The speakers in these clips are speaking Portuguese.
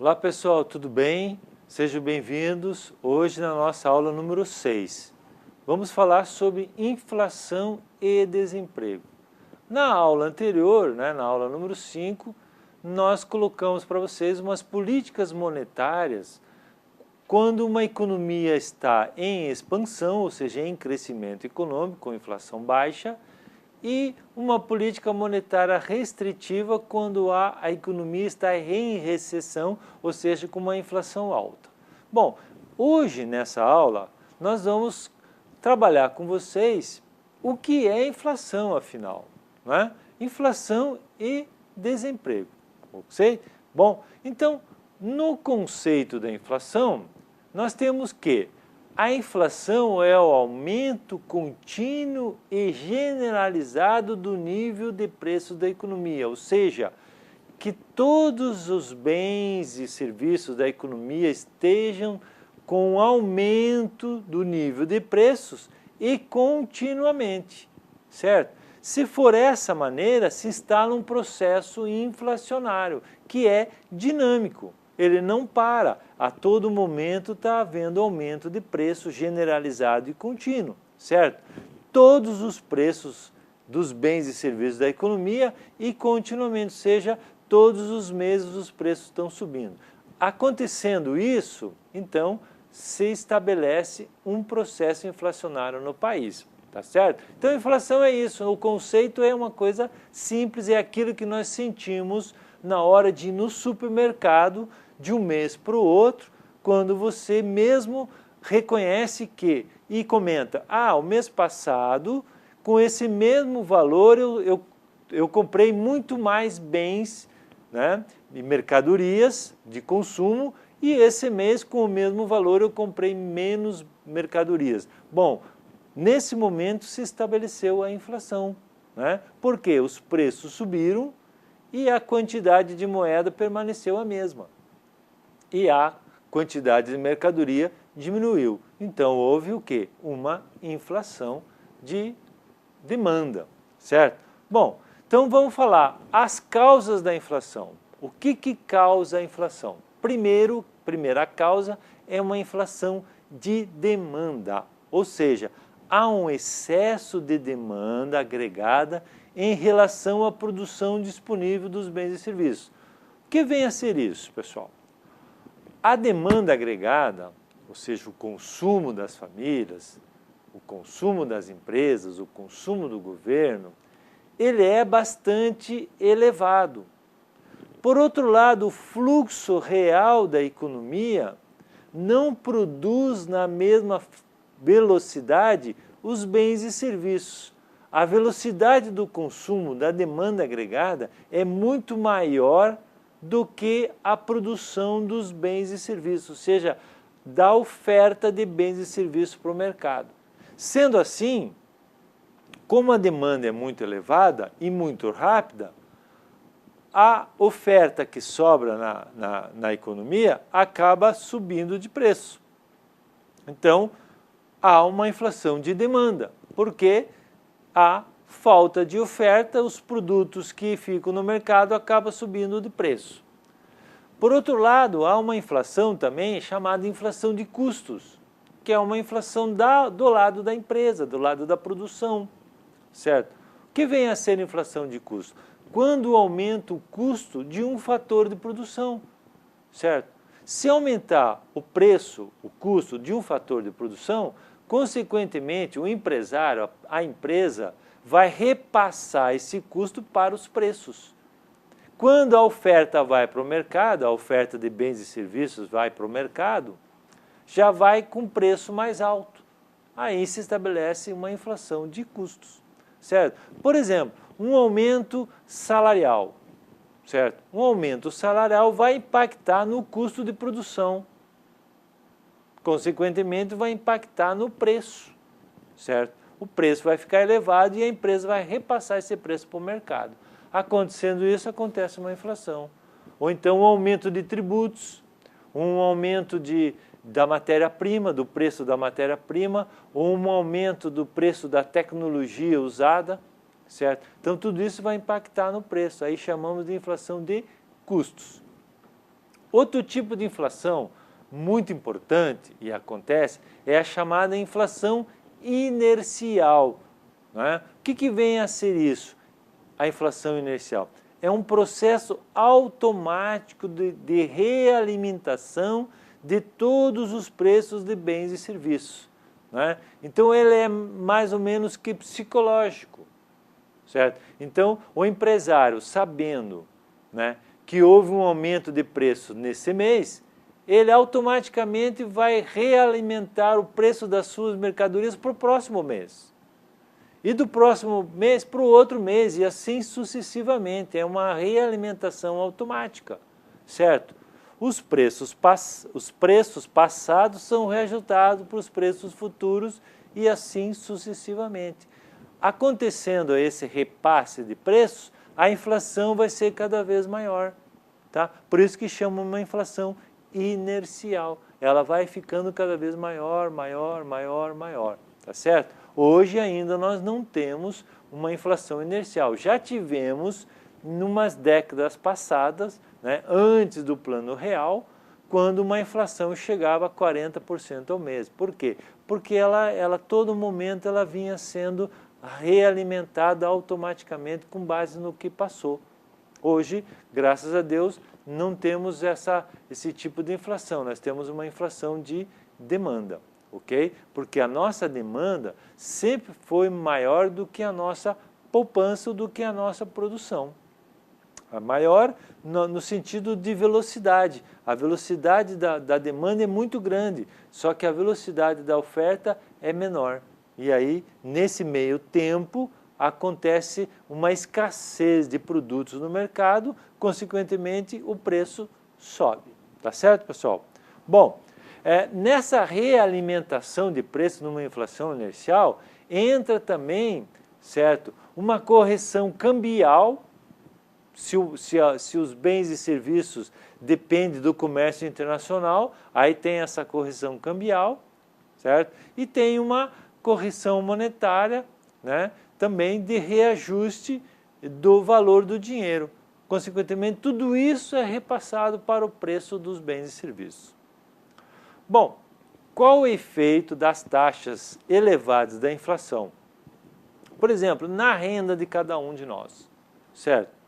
Olá pessoal, tudo bem? Sejam bem-vindos. Hoje na nossa aula número 6. Vamos falar sobre inflação e desemprego. Na aula anterior, na aula número 5, nós colocamos para vocês umas políticas monetárias quando uma economia está em expansão, ou seja, em crescimento econômico, com inflação baixa, e uma política monetária restritiva quando a economia está em recessão, ou seja, com uma inflação alta. Bom, hoje nessa aula nós vamos trabalhar com vocês o que é inflação, afinal, não é? Inflação e desemprego, ok? Bom, então, no conceito da inflação, nós temos que a inflação é o aumento contínuo e generalizado do nível de preços da economia, ou seja, que todos os bens e serviços da economia estejam com aumento do nível de preços e continuamente, certo? Se for essa maneira, se instala um processo inflacionário, que é dinâmico. Ele não para, a todo momento está havendo aumento de preço generalizado e contínuo, certo? Todos os preços dos bens e serviços da economia e continuamente, ou seja, todos os meses os preços estão subindo. Acontecendo isso, então, se estabelece um processo inflacionário no país, tá certo? Então, a inflação é isso, o conceito é uma coisa simples, é aquilo que nós sentimos na hora de ir no supermercado, de um mês para o outro, quando você mesmo reconhece que, e comenta, o mês passado, com esse mesmo valor, eu comprei muito mais bens, e mercadorias de consumo, e esse mês, com o mesmo valor, eu comprei menos mercadorias. Bom, nesse momento se estabeleceu a inflação, porque os preços subiram e a quantidade de moeda permaneceu a mesma. E a quantidade de mercadoria diminuiu. Então, houve o quê? Uma inflação de demanda, certo? Bom, então vamos falar as causas da inflação. O que causa a inflação? Primeira causa é uma inflação de demanda, ou seja, há um excesso de demanda agregada em relação à produção disponível dos bens e serviços. O que vem a ser isso, pessoal? A demanda agregada, ou seja, o consumo das famílias, o consumo das empresas, o consumo do governo, ele é bastante elevado. Por outro lado, o fluxo real da economia não produz na mesma velocidade os bens e serviços. A velocidade do consumo, da demanda agregada, é muito maior do que a produção dos bens e serviços, ou seja, da oferta de bens e serviços para o mercado. Sendo assim, como a demanda é muito elevada e muito rápida, a oferta que sobra na economia acaba subindo de preço. Então, há uma inflação de demanda, porque há falta de oferta, os produtos que ficam no mercado acabam subindo de preço. Por outro lado, há uma inflação também chamada inflação de custos, que é uma inflação do lado da empresa, do lado da produção, certo? O que vem a ser inflação de custo? Quando aumenta o custo de um fator de produção, certo? Se aumentar o preço, o custo de um fator de produção, consequentemente o empresário, a empresa, vai repassar esse custo para os preços. Quando a oferta vai para o mercado, a oferta de bens e serviços vai para o mercado, já vai com preço mais alto. Aí se estabelece uma inflação de custos, certo? Por exemplo, um aumento salarial, certo? Um aumento salarial vai impactar no custo de produção. Consequentemente, vai impactar no preço, certo? O preço vai ficar elevado e a empresa vai repassar esse preço para o mercado. Acontecendo isso, acontece uma inflação. Ou então um aumento de tributos, um aumento da matéria-prima, do preço da matéria-prima, ou um aumento do preço da tecnologia usada, certo? Então tudo isso vai impactar no preço, aí chamamos de inflação de custos. Outro tipo de inflação muito importante e acontece é a chamada inflação inercial. Né? O que vem a ser isso? A inflação inercial é um processo automático de realimentação de todos os preços de bens e serviços. Né? Então ele é mais ou menos que psicológico, certo? Então o empresário, sabendo, né, que houve um aumento de preço nesse mês, ele automaticamente vai realimentar o preço das suas mercadorias para o próximo mês. E do próximo mês para o outro mês, e assim sucessivamente. É uma realimentação automática, certo? Os preços passados são reajustados para os preços futuros e assim sucessivamente. Acontecendo esse repasse de preços, a inflação vai ser cada vez maior. Tá? Por isso que chama uma inflação inercial. Ela vai ficando cada vez maior, maior, maior, maior. Tá certo? Hoje ainda nós não temos uma inflação inercial. Já tivemos, numas décadas passadas, né, antes do Plano Real, quando uma inflação chegava a 40% ao mês. Por quê? Porque ela todo momento ela vinha sendo realimentada automaticamente com base no que passou. Hoje, graças a Deus, não temos esse tipo de inflação, nós temos uma inflação de demanda, ok? Porque a nossa demanda sempre foi maior do que a nossa poupança, do que a nossa produção. A maior no sentido de velocidade. A velocidade da demanda é muito grande, só que a velocidade da oferta é menor. E aí, nesse meio tempo, acontece uma escassez de produtos no mercado, consequentemente o preço sobe. Tá certo, pessoal? Bom, nessa realimentação de preço numa inflação inercial, entra também, certo, uma correção cambial, se os bens e serviços dependem do comércio internacional, aí tem essa correção cambial, certo? E tem uma correção monetária, né, também de reajuste do valor do dinheiro. Consequentemente, tudo isso é repassado para o preço dos bens e serviços. Bom, qual o efeito das taxas elevadas da inflação? Por exemplo, na renda de cada um de nós, certo?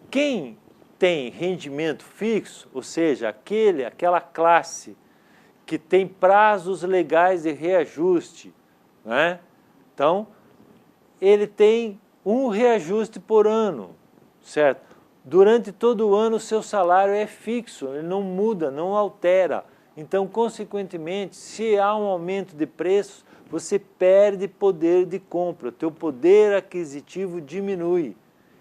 Quem tem rendimento fixo, ou seja, aquela classe que tem prazos legais de reajuste, né? Então, ele tem um reajuste por ano, certo? Durante todo o ano o seu salário é fixo, ele não muda, não altera. Então, consequentemente, se há um aumento de preços, você perde poder de compra, o teu poder aquisitivo diminui.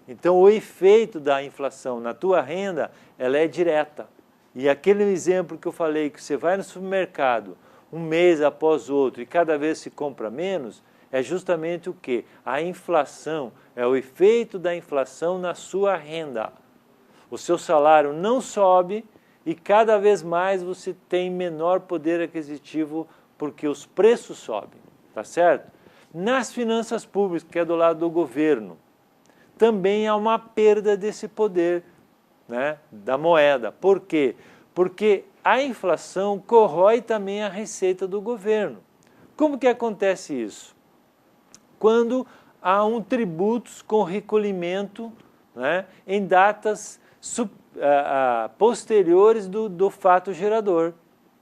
Então, o efeito da inflação na tua renda, ela é direta. E aquele exemplo que eu falei, que você vai no supermercado um mês após outro e cada vez se compra menos, é justamente o quê? A inflação, é o efeito da inflação na sua renda. O seu salário não sobe e cada vez mais você tem menor poder aquisitivo porque os preços sobem, tá certo? Nas finanças públicas, que é do lado do governo, também há uma perda desse poder, né, da moeda. Por quê? Porque a inflação corrói também a receita do governo. Como que acontece isso? Quando há um tributo com recolhimento, né, em datas posteriores do fato gerador,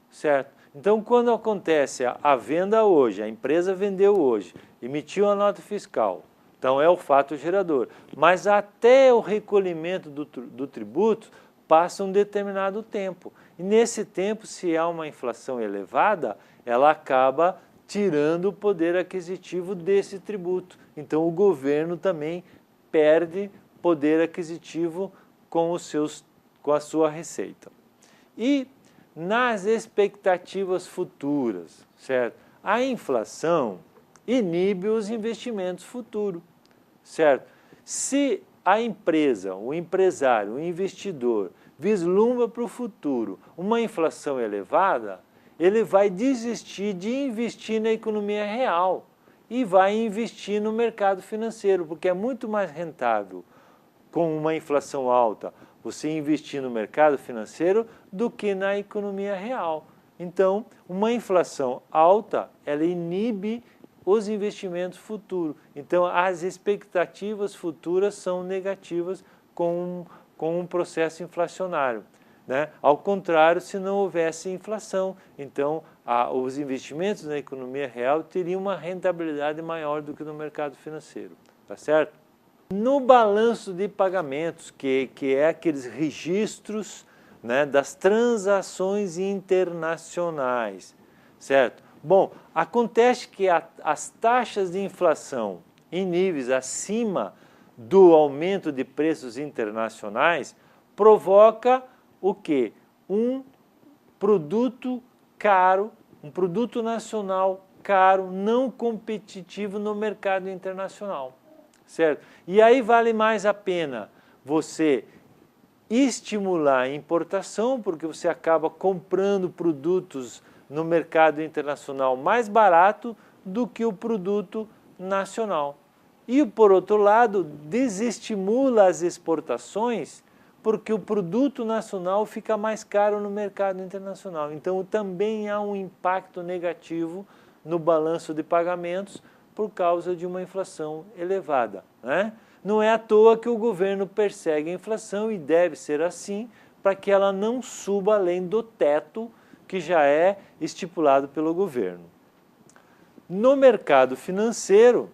certo? Então, quando acontece a venda hoje, a empresa vendeu hoje, emitiu a nota fiscal, então é o fato gerador. Mas até o recolhimento do tributo passa um determinado tempo. E nesse tempo, se há uma inflação elevada, ela acaba tirando o poder aquisitivo desse tributo. Então o governo também perde poder aquisitivo com a sua receita. E nas expectativas futuras, certo? A inflação inibe os investimentos futuros, certo? Se a empresa, o empresário, o investidor vislumbra para o futuro uma inflação elevada, ele vai desistir de investir na economia real e vai investir no mercado financeiro, porque é muito mais rentável com uma inflação alta, você investir no mercado financeiro do que na economia real. Então, uma inflação alta, ela inibe os investimentos futuros. Então, as expectativas futuras são negativas com um processo inflacionário, né? Ao contrário, se não houvesse inflação, então os investimentos na economia real teriam uma rentabilidade maior do que no mercado financeiro, tá certo? No balanço de pagamentos, que é aqueles registros, né, das transações internacionais, certo? Bom, acontece que as taxas de inflação em níveis acima do aumento de preços internacionais provoca o quê? Um produto caro, um produto nacional caro, não competitivo no mercado internacional, certo? E aí vale mais a pena você estimular a importação, porque você acaba comprando produtos no mercado internacional mais barato do que o produto nacional. E, por outro lado, desestimula as exportações, porque o produto nacional fica mais caro no mercado internacional. Então, também há um impacto negativo no balanço de pagamentos por causa de uma inflação elevada, né? Não é à toa que o governo persegue a inflação, e deve ser assim, para que ela não suba além do teto que já é estipulado pelo governo. No mercado financeiro,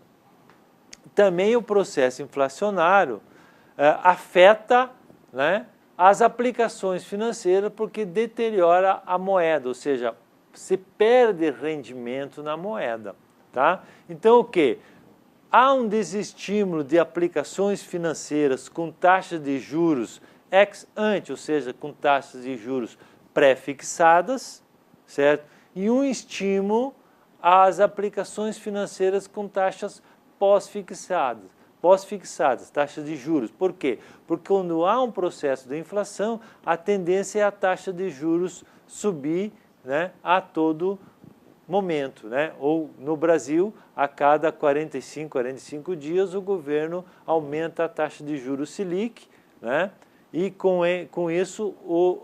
também o processo inflacionário afeta, né, as aplicações financeiras, porque deteriora a moeda, ou seja, se perde rendimento na moeda, tá? Então o quê? Há um desestímulo de aplicações financeiras com taxas de juros ex ante, ou seja, com taxas de juros pré-fixadas, certo? E um estímulo às aplicações financeiras com taxas pós-fixadas, taxas de juros. Por quê? Porque quando há um processo de inflação, a tendência é a taxa de juros subir, né, a todo momento, né? Ou no Brasil, a cada 45 dias, o governo aumenta a taxa de juros Selic, né? E com isso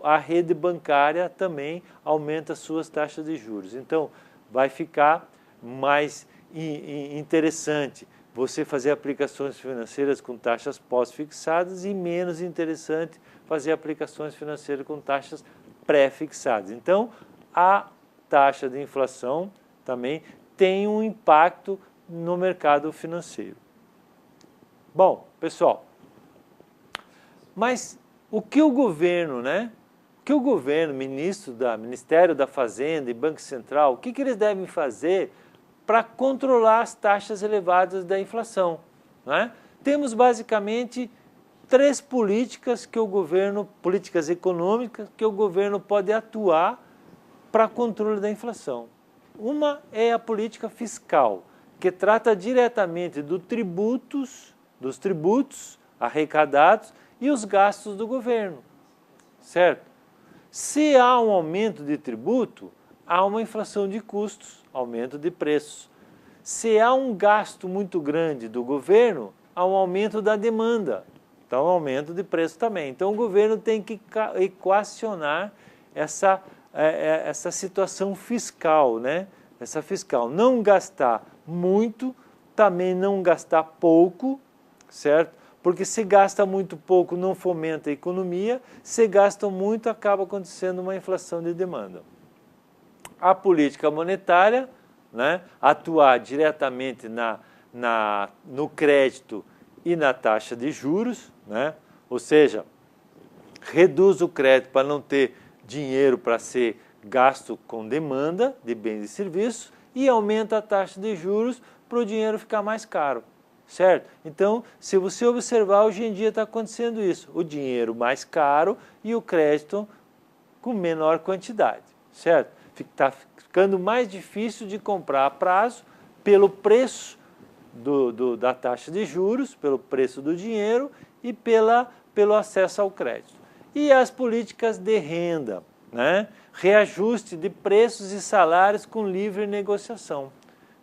a rede bancária também aumenta suas taxas de juros. Então, vai ficar mais interessante você fazer aplicações financeiras com taxas pós-fixadas e menos interessante fazer aplicações financeiras com taxas pré-fixadas. Então, a taxa de inflação também tem um impacto no mercado financeiro. Bom, pessoal, mas o que o governo, né? O que o governo, Ministério da Fazenda e Banco Central, o que eles devem fazer para controlar as taxas elevadas da inflação, né? Temos basicamente três políticas políticas econômicas que o governo pode atuar para controle da inflação. Uma é a política fiscal, que trata diretamente dos tributos arrecadados e os gastos do governo, certo? Se há um aumento de tributo, há uma inflação de custos, aumento de preços. Se há um gasto muito grande do governo, há um aumento da demanda, então aumento de preço também. Então o governo tem que equacionar essa situação fiscal, né? Essa fiscal, não gastar muito, também não gastar pouco, certo? Porque se gasta muito pouco não fomenta a economia, se gasta muito acaba acontecendo uma inflação de demanda. A política monetária, né? Atuar diretamente no crédito e na taxa de juros, né? Ou seja, reduz o crédito para não ter dinheiro para ser gasto com demanda de bens e serviços e aumenta a taxa de juros para o dinheiro ficar mais caro, certo? Então, se você observar, hoje em dia está acontecendo isso, o dinheiro mais caro e o crédito com menor quantidade, certo? Está ficando mais difícil de comprar a prazo pelo preço da taxa de juros, pelo preço do dinheiro e pelo acesso ao crédito. E as políticas de renda, né? Reajuste de preços e salários com livre negociação.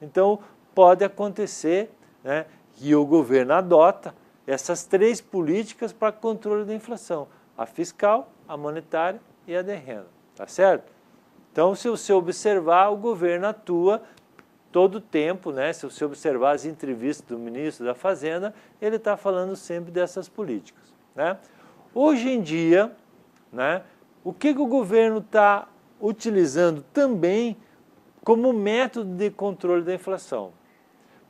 Então, pode acontecer, né, que o governo adota essas três políticas para controle da inflação: a fiscal, a monetária e a de renda, tá certo? Então, se você observar, o governo atua todo o tempo, né? Se você observar as entrevistas do ministro da Fazenda, ele está falando sempre dessas políticas, né? Hoje em dia, né, o que o governo está utilizando também como método de controle da inflação?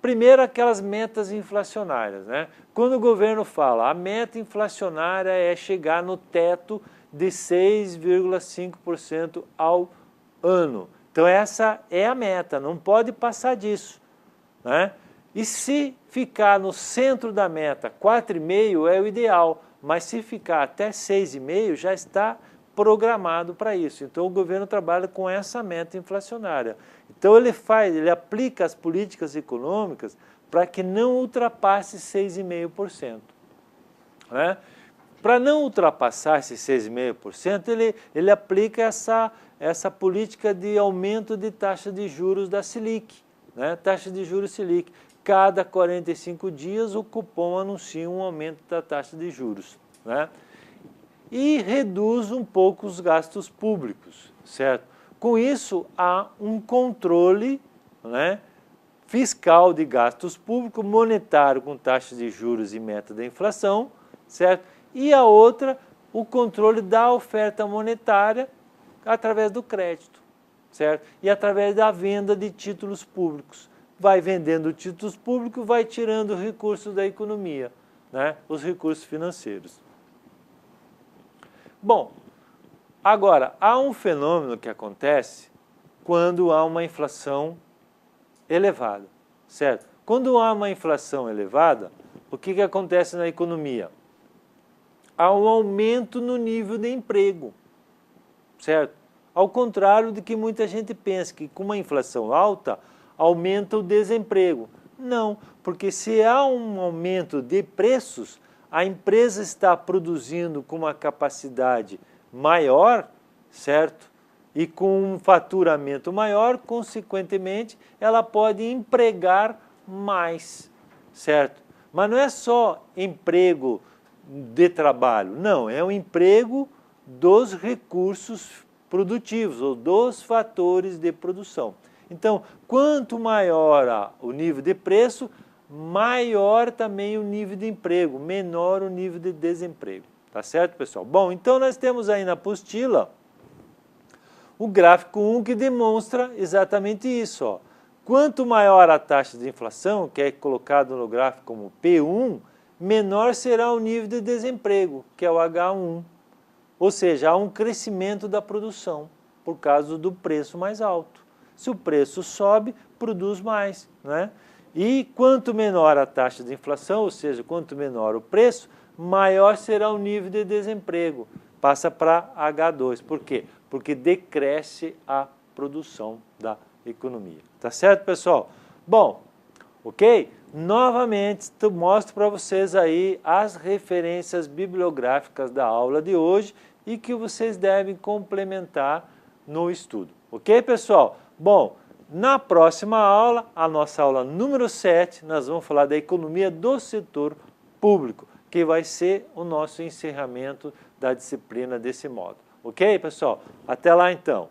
Primeiro, aquelas metas inflacionárias, né? Quando o governo fala, a meta inflacionária é chegar no teto de 6,5% ao ano. Então essa é a meta, não pode passar disso, né? E se ficar no centro da meta, 4,5% é o ideal, mas se ficar até 6,5% já está programado para isso. Então o governo trabalha com essa meta inflacionária. Então ele aplica as políticas econômicas para que não ultrapasse 6,5%, né? Para não ultrapassar esse 6,5%, ele aplica essa política de aumento de taxa de juros da Selic, né? Taxa de juros Selic. Cada 45 dias o Copom anuncia um aumento da taxa de juros, né? E reduz um pouco os gastos públicos, certo? Com isso, há um controle, né, fiscal de gastos públicos, monetário com taxas de juros e meta da inflação, certo? E a outra, o controle da oferta monetária através do crédito, certo? E através da venda de títulos públicos. Vai vendendo títulos públicos, vai tirando recursos da economia, né? Os recursos financeiros. Bom, agora, há um fenômeno que acontece quando há uma inflação elevada, certo? Quando há uma inflação elevada, o que acontece na economia? Há um aumento no nível de emprego, certo? Ao contrário do que muita gente pensa, que com uma inflação alta, aumenta o desemprego. Não, porque se há um aumento de preços, a empresa está produzindo com uma capacidade maior, certo? E com um faturamento maior, consequentemente, ela pode empregar mais, certo? Mas não é só emprego de trabalho, não, é o emprego dos recursos produtivos ou dos fatores de produção. Então, quanto maior o nível de preço, maior também o nível de emprego, menor o nível de desemprego. Tá certo, pessoal? Bom, então nós temos aí na apostila o gráfico 1 que demonstra exatamente isso, ó. Quanto maior a taxa de inflação, que é colocado no gráfico como P1, menor será o nível de desemprego, que é o H1. Ou seja, há um crescimento da produção por causa do preço mais alto. Se o preço sobe, produz mais, né? E quanto menor a taxa de inflação, ou seja, quanto menor o preço, maior será o nível de desemprego. Passa para H2. Por quê? Porque decresce a produção da economia. Tá certo, pessoal? Bom, ok? Novamente, mostro para vocês aí as referências bibliográficas da aula de hoje e que vocês devem complementar no estudo. Ok, pessoal? Bom, na próxima aula, a nossa aula número 7, nós vamos falar da economia do setor público, que vai ser o nosso encerramento da disciplina desse modo. Ok, pessoal? Até lá, então.